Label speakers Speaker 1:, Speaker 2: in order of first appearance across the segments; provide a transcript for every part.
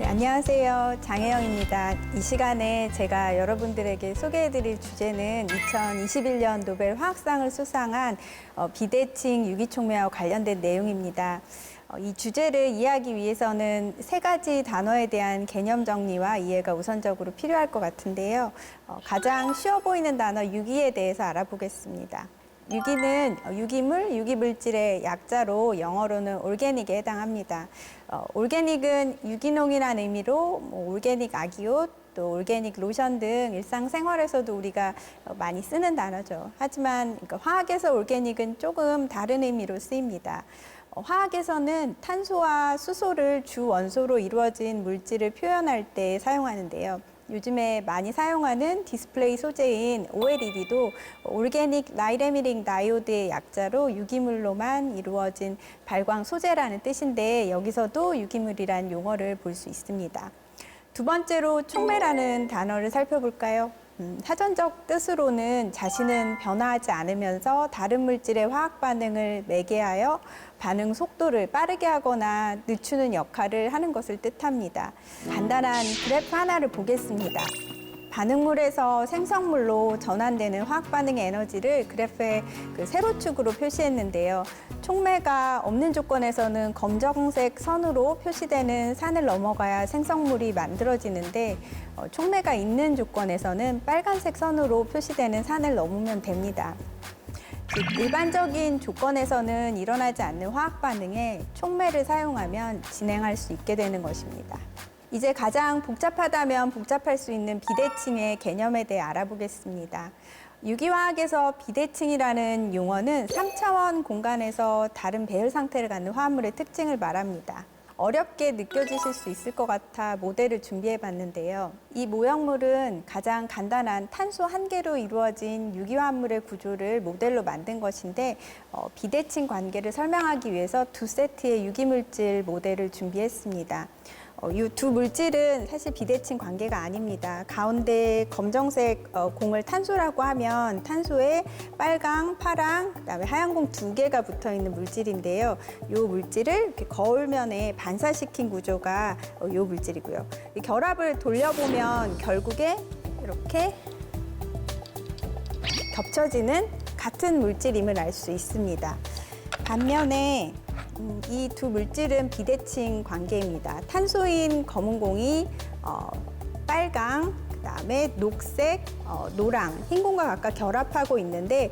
Speaker 1: 안녕하세요. 장혜영입니다. 이 시간에 제가 여러분들에게 소개해드릴 주제는 2021년 노벨 화학상을 수상한 비대칭 유기촉매와 관련된 내용입니다. 이 주제를 이해하기 위해서는 세 가지 단어에 대한 개념 정리와 이해가 우선적으로 필요할 것 같은데요. 가장 쉬워 보이는 단어 유기에 대해서 알아보겠습니다. 유기는 유기물, 유기물질의 약자로 영어로는 올게닉에 해당합니다. 올게닉은 유기농이라는 의미로 올게닉 아기옷, 또 올게닉 로션 등 일상생활에서도 우리가 많이 쓰는 단어죠. 하지만 화학에서 올게닉은 조금 다른 의미로 쓰입니다. 화학에서는 탄소와 수소를 주 원소로 이루어진 물질을 표현할 때 사용하는데요. 요즘에 많이 사용하는 디스플레이 소재인 OLED도 올게닉 라이레미링 다이오드의 약자로 유기물로만 이루어진 발광 소재라는 뜻인데, 여기서도 유기물이란 용어를 볼 수 있습니다. 두 번째로 촉매라는 단어를 살펴볼까요? 사전적 뜻으로는 자신은 변화하지 않으면서 다른 물질의 화학 반응을 매개하여 반응 속도를 빠르게 하거나 늦추는 역할을 하는 것을 뜻합니다. 간단한 그래프 하나를 보겠습니다. 반응물에서 생성물로 전환되는 화학 반응의 에너지를 그래프의 세로축으로 표시했는데요. 촉매가 없는 조건에서는 검정색 선으로 표시되는 산을 넘어가야 생성물이 만들어지는데, 촉매가 있는 조건에서는 빨간색 선으로 표시되는 산을 넘으면 됩니다. 일반적인 조건에서는 일어나지 않는 화학 반응에 촉매를 사용하면 진행할 수 있게 되는 것입니다. 이제 가장 복잡하다면 복잡할 수 있는 비대칭의 개념에 대해 알아보겠습니다. 유기화학에서 비대칭이라는 용어는 3차원 공간에서 다른 배열 상태를 갖는 화합물의 특징을 말합니다. 어렵게 느껴지실 수 있을 것 같아 모델을 준비해 봤는데요. 이 모형물은 가장 간단한 탄소 한 개로 이루어진 유기화합물의 구조를 모델로 만든 것인데, 비대칭 관계를 설명하기 위해서 두 세트의 유기물질 모델을 준비했습니다. 이 두 물질은 사실 비대칭 관계가 아닙니다. 가운데 검정색 공을 탄소라고 하면 탄소에 빨강, 파랑, 그다음에 하얀 공 두 개가 붙어 있는 물질인데요. 이 물질을 이렇게 거울면에 반사시킨 구조가 이 물질이고요. 이 결합을 돌려보면 결국에 이렇게 겹쳐지는 같은 물질임을 알 수 있습니다. 반면에 이 두 물질은 비대칭 관계입니다. 탄소인 검은 공이 빨강, 그다음에 녹색, 노랑, 흰 공과 각각 결합하고 있는데,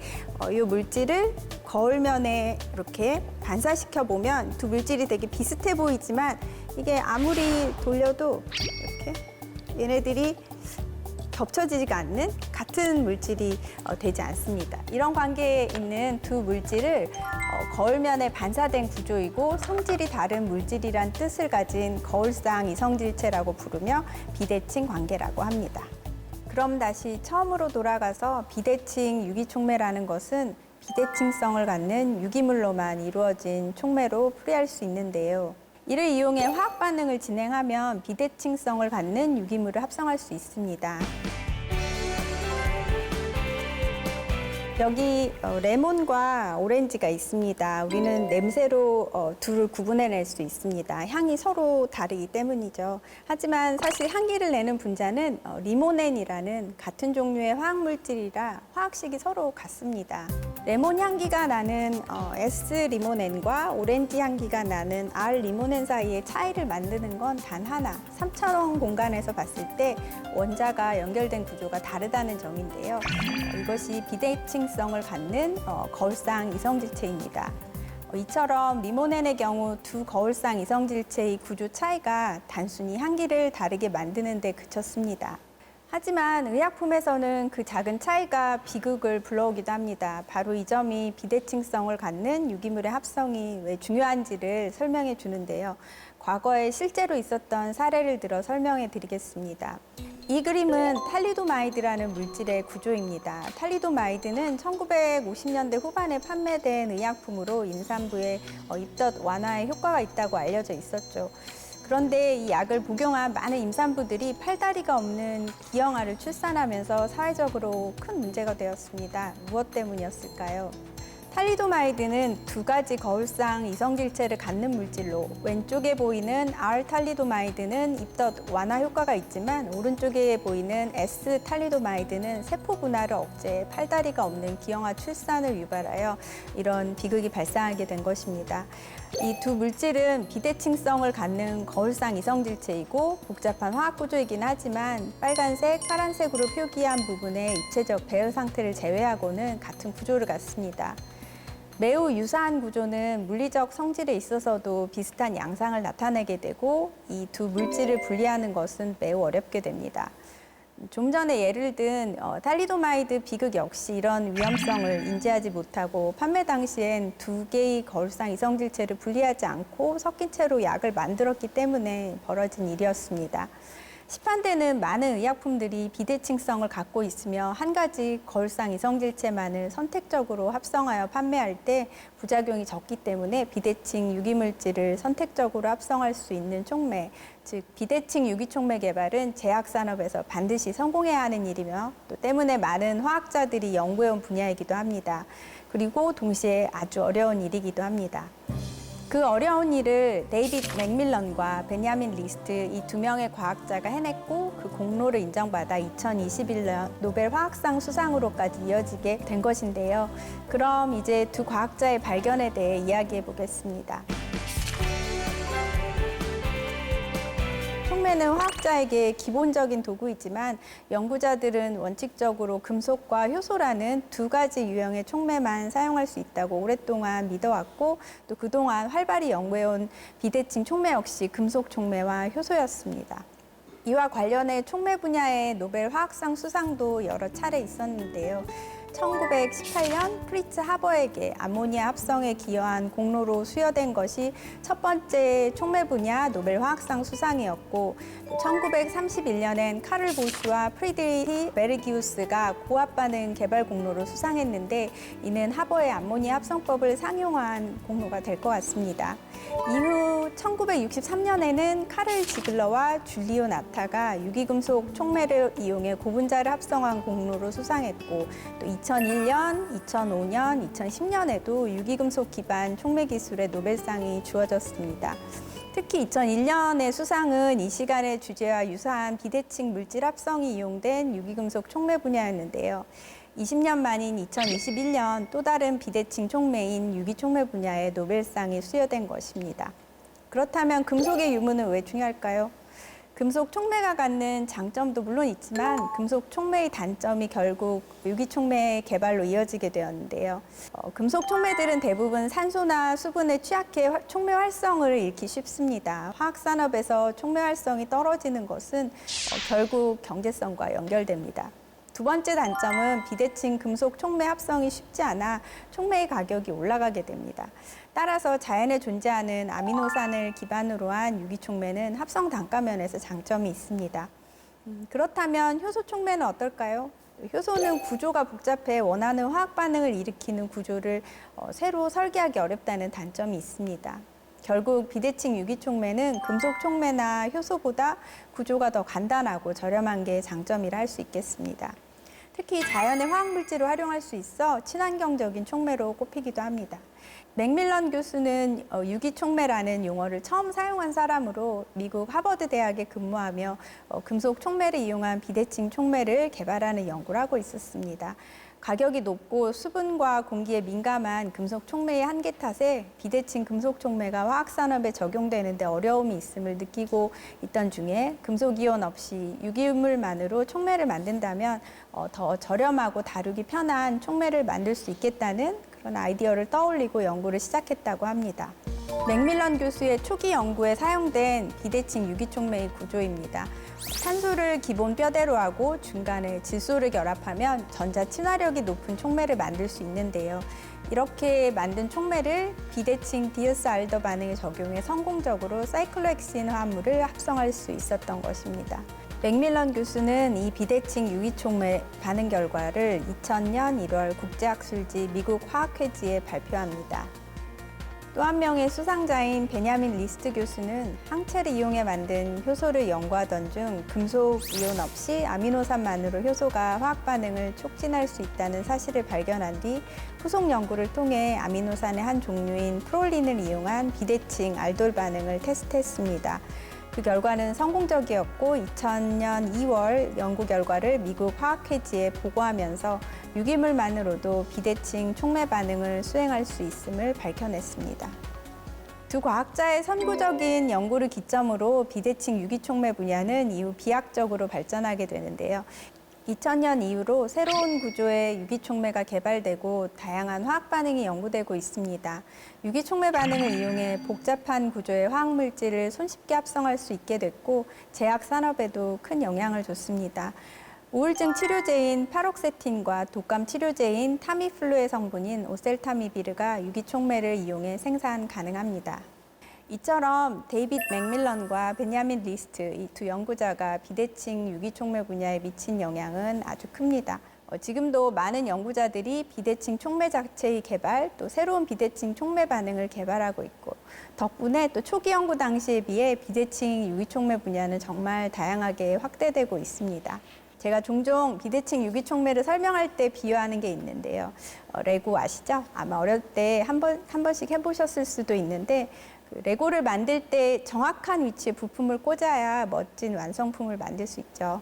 Speaker 1: 이 물질을 거울면에 이렇게 반사시켜 보면 두 물질이 되게 비슷해 보이지만 이게 아무리 돌려도 이렇게 얘네들이 겹쳐지지가 않는 같은 물질이 되지 않습니다. 이런 관계에 있는 두 물질을 거울면에 반사된 구조이고 성질이 다른 물질이란 뜻을 가진 거울상 이성질체라고 부르며 비대칭 관계라고 합니다. 그럼 다시 처음으로 돌아가서 비대칭 유기촉매라는 것은 비대칭성을 갖는 유기물로만 이루어진 촉매로 풀이할 수 있는데요. 이를 이용해 화학 반응을 진행하면 비대칭성을 갖는 유기물을 합성할 수 있습니다. 여기 레몬과 오렌지가 있습니다. 우리는 냄새로 둘을 구분해낼 수 있습니다. 향이 서로 다르기 때문이죠. 하지만 사실 향기를 내는 분자는 리모넨이라는 같은 종류의 화학물질이라 화학식이 서로 같습니다. 레몬 향기가 나는 S-리모넨과 오렌지 향기가 나는 R-리모넨 사이의 차이를 만드는 건 단 하나, 3차원 공간에서 봤을 때 원자가 연결된 구조가 다르다는 점인데요. 이것이 비대칭성을 갖는 거울상 이성질체입니다. 이처럼 리모넨의 경우 두 거울상 이성질체의 구조 차이가 단순히 향기를 다르게 만드는 데 그쳤습니다. 하지만 의약품에서는 그 작은 차이가 비극을 불러오기도 합니다. 바로 이 점이 비대칭성을 갖는 유기물의 합성이 왜 중요한지를 설명해 주는데요. 과거에 실제로 있었던 사례를 들어 설명해 드리겠습니다. 이 그림은 탈리도마이드라는 물질의 구조입니다. 탈리도마이드는 1950년대 후반에 판매된 의약품으로 임산부의 입덧 완화에 효과가 있다고 알려져 있었죠. 그런데 이 약을 복용한 많은 임산부들이 팔다리가 없는 기형아를 출산하면서 사회적으로 큰 문제가 되었습니다. 무엇 때문이었을까요? 탈리도마이드는 두 가지 거울상 이성질체를 갖는 물질로 왼쪽에 보이는 R-탈리도마이드는 입덧 완화 효과가 있지만 오른쪽에 보이는 S-탈리도마이드는 세포 분화를 억제해 팔다리가 없는 기형아 출산을 유발하여 이런 비극이 발생하게 된 것입니다. 이 두 물질은 비대칭성을 갖는 거울상 이성질체이고 복잡한 화학 구조이긴 하지만 빨간색, 파란색으로 표기한 부분의 입체적 배열 상태를 제외하고는 같은 구조를 갖습니다. 매우 유사한 구조는 물리적 성질에 있어서도 비슷한 양상을 나타내게 되고 이 두 물질을 분리하는 것은 매우 어렵게 됩니다. 좀 전에 예를 든 탈리도마이드 비극 역시 이런 위험성을 인지하지 못하고 판매 당시엔 두 개의 거울상 이성질체를 분리하지 않고 섞인 채로 약을 만들었기 때문에 벌어진 일이었습니다. 시판되는 많은 의약품들이 비대칭성을 갖고 있으며 한 가지 거울상 이성질체만을 선택적으로 합성하여 판매할 때 부작용이 적기 때문에 비대칭 유기물질을 선택적으로 합성할 수 있는 촉매, 즉 비대칭 유기촉매 개발은 제약산업에서 반드시 성공해야 하는 일이며 또 때문에 많은 화학자들이 연구해온 분야이기도 합니다. 그리고 동시에 아주 어려운 일이기도 합니다. 그 어려운 일을 데이빗 맥밀런과 베냐민 리스트 이 두 명의 과학자가 해냈고 그 공로를 인정받아 2021년 노벨 화학상 수상으로까지 이어지게 된 것인데요. 그럼 이제 두 과학자의 발견에 대해 이야기해 보겠습니다. 촉매는 화학자에게 기본적인 도구이지만 연구자들은 원칙적으로 금속과 효소라는 두 가지 유형의 촉매만 사용할 수 있다고 오랫동안 믿어왔고 또 그동안 활발히 연구해온 비대칭 촉매 역시 금속 촉매와 효소였습니다. 이와 관련해 촉매 분야의 노벨 화학상 수상도 여러 차례 있었는데요. 1918년 프리츠 하버에게 아모니아 합성에 기여한 공로로 수여된 것이 첫 번째 촉매 분야 노벨 화학상 수상이었고 1931년엔 카를 보슈와 프리드리히 베르기우스가 고압 반응 개발 공로로 수상했는데 이는 하버의 아모니아 합성법을 상용한 공로가 될 것 같습니다. 이후 1963년에는 카를 지글러와 줄리오 나타가 유기금속 촉매를 이용해 고분자를 합성한 공로로 수상했고 또 2001년, 2005년, 2010년에도 유기금속 기반 촉매 기술에 노벨상이 주어졌습니다. 특히 2001년의 수상은 이 시간의 주제와 유사한 비대칭 물질 합성이 이용된 유기금속 촉매 분야였는데요. 20년 만인 2021년 또 다른 비대칭 촉매인 유기촉매 분야에 노벨상이 수여된 것입니다. 그렇다면 금속의 유무는 왜 중요할까요? 금속 촉매가 갖는 장점도 물론 있지만 금속 촉매의 단점이 결국 유기촉매 개발로 이어지게 되었는데요. 금속 촉매들은 대부분 산소나 수분에 취약해 촉매 활성을 잃기 쉽습니다. 화학산업에서 촉매 활성이 떨어지는 것은 결국 경제성과 연결됩니다. 두 번째 단점은 비대칭 금속 촉매 합성이 쉽지 않아 촉매의 가격이 올라가게 됩니다. 따라서 자연에 존재하는 아미노산을 기반으로 한 유기촉매는 합성 단가 면에서 장점이 있습니다. 그렇다면 효소 촉매는 어떨까요? 효소는 구조가 복잡해 원하는 화학 반응을 일으키는 구조를 새로 설계하기 어렵다는 단점이 있습니다. 결국 비대칭 유기촉매는 금속 촉매나 효소보다 구조가 더 간단하고 저렴한 게 장점이라 할 수 있겠습니다. 특히 자연의 화학물질을 활용할 수 있어 친환경적인 촉매로 꼽히기도 합니다. 맥밀런 교수는 유기촉매라는 용어를 처음 사용한 사람으로 미국 하버드 대학에 근무하며 금속 촉매를 이용한 비대칭 촉매를 개발하는 연구를 하고 있었습니다. 가격이 높고 수분과 공기에 민감한 금속 촉매의 한계 탓에 비대칭 금속 촉매가 화학산업에 적용되는데 어려움이 있음을 느끼고 있던 중에 금속 이온 없이 유기물만으로 촉매를 만든다면 더 저렴하고 다루기 편한 촉매를 만들 수 있겠다는 그런 아이디어를 떠올리고 연구를 시작했다고 합니다. 맥밀런 교수의 초기 연구에 사용된 비대칭 유기촉매의 구조입니다. 산소를 기본 뼈대로 하고 중간에 질소를 결합하면 전자 친화력이 높은 촉매를 만들 수 있는데요. 이렇게 만든 촉매를 비대칭 디어스알더 반응에 적용해 성공적으로 사이클로헥신 화합물을 합성할 수 있었던 것입니다. 맥밀런 교수는 이 비대칭 유기촉매 반응 결과를 2000년 1월 국제학술지 미국 화학회지에 발표합니다. 또 한 명의 수상자인 베냐민 리스트 교수는 항체를 이용해 만든 효소를 연구하던 중 금속 이온 없이 아미노산만으로 효소가 화학 반응을 촉진할 수 있다는 사실을 발견한 뒤 후속 연구를 통해 아미노산의 한 종류인 프롤린을 이용한 비대칭 알돌 반응을 테스트했습니다. 그 결과는 성공적이었고 2000년 2월 연구 결과를 미국 화학회지에 보고하면서 유기물만으로도 비대칭 촉매 반응을 수행할 수 있음을 밝혀냈습니다. 두 과학자의 선구적인 연구를 기점으로 비대칭 유기촉매 분야는 이후 비약적으로 발전하게 되는데요. 2000년 이후로 새로운 구조의 유기촉매가 개발되고 다양한 화학 반응이 연구되고 있습니다. 유기촉매 반응을 이용해 복잡한 구조의 화학물질을 손쉽게 합성할 수 있게 됐고 제약 산업에도 큰 영향을 줬습니다. 우울증 치료제인 파록세틴과 독감 치료제인 타미플루의 성분인 오셀타미비르가 유기촉매를 이용해 생산 가능합니다. 이처럼 데이빗 맥밀런과 베냐민 리스트 이 두 연구자가 비대칭 유기촉매 분야에 미친 영향은 아주 큽니다. 지금도 많은 연구자들이 비대칭 촉매 자체의 개발, 또 새로운 비대칭 촉매 반응을 개발하고 있고 덕분에 또 초기 연구 당시에 비해 비대칭 유기촉매 분야는 정말 다양하게 확대되고 있습니다. 제가 종종 비대칭 유기촉매를 설명할 때 비유하는 게 있는데요. 레고 아시죠? 아마 어릴 때 한 번씩 해보셨을 수도 있는데 그 레고를 만들 때 정확한 위치에 부품을 꽂아야 멋진 완성품을 만들 수 있죠.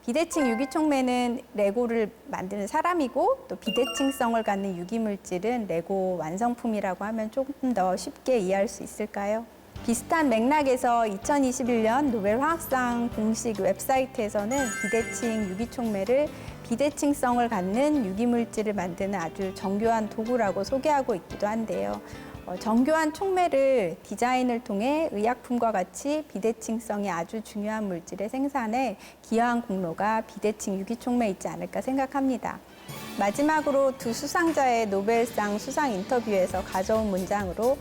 Speaker 1: 비대칭 유기촉매는 레고를 만드는 사람이고 또 비대칭성을 갖는 유기물질은 레고 완성품이라고 하면 조금 더 쉽게 이해할 수 있을까요? 비슷한 맥락에서 2021년 노벨 화학상 공식 웹사이트에서는 비대칭 유기촉매를 비대칭성을 갖는 유기물질을 만드는 아주 정교한 도구라고 소개하고 있기도 한데요. 정교한 촉매를 디자인을 통해 의약품과 같이 비대칭성이 아주 중요한 물질의 생산에 기여한 공로가 비대칭 유기촉매에 있지 않을까 생각합니다. 마지막으로 두 수상자의 노벨상 수상 인터뷰에서 가져온 문장으로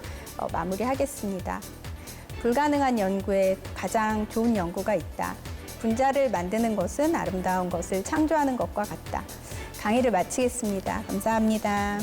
Speaker 1: 마무리하겠습니다. 불가능한 연구에 가장 좋은 연구가 있다. 분자를 만드는 것은 아름다운 것을 창조하는 것과 같다. 강의를 마치겠습니다. 감사합니다.